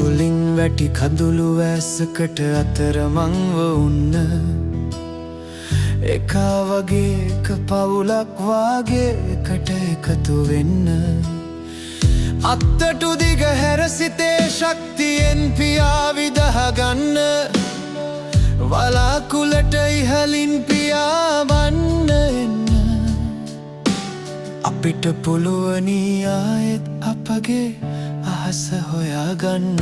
කුලින් වැටි කඳුළු වැස්සකට අතරමංව උන්න එකා වගේ එක පවුලක් වාගේ එකට එකතු වෙන්න අත්තටු දිග හැරසිතේ ශක්තියෙන් පියා විදහගන්න වලාකුලට ඉහලින් පියාවන්න එන්න අපිට පුළුවනි ආයෙත් අපගේ අහස හොයාගන්න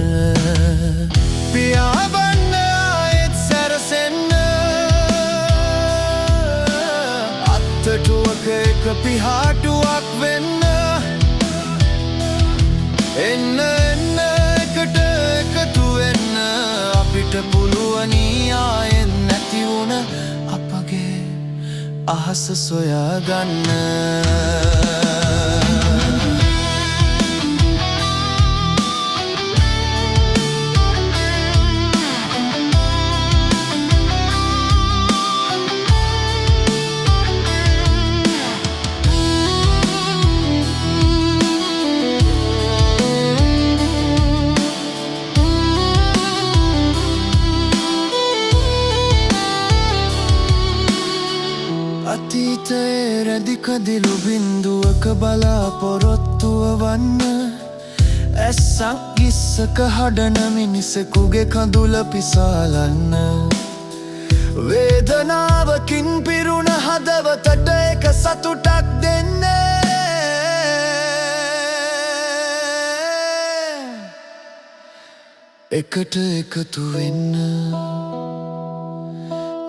පියාවන්න ආයෙත් සැරසෙන්න අත්තටුවක එක පිහාටුවක් වෙන්න එන්න එන්න එකට එකතු වෙන්න අපිට පුළුවනි ආයෙත් නැති වුණ අපගේ අහස සොයාගන්න අතීතයේ රැදි කඳිලු බින්දුවක බලාපොරොත්තුව වන්න ඇස්සක් ගිස්සක හඩන මිනිසෙකුගේ කඳුල පිසාලන්න වේදනාවකින් පිරුණ හදවතට එක සතුටක් දෙන්න එකට එකතු වෙන්න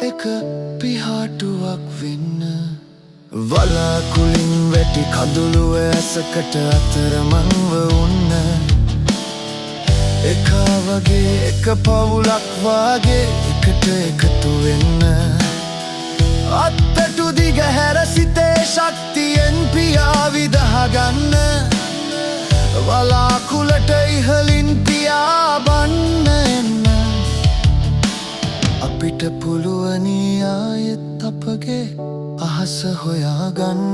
එක පිහාටුවක් වෙන්න වලාකුලින් වැටි කඳුළු ඇසකට අතරමංව උන්න එකා වගේ එක පවුලක් වාගේ එකට එකතු වෙන්න අත්තටු දිග හැරසිතේ ශක්තියෙන් පියා විදහගන්න වලාකුලට ඉහලින් පියාබන්න එන්න අපිට පුළුවනි ආයෙත් අපගේ අහස හොයාගන්න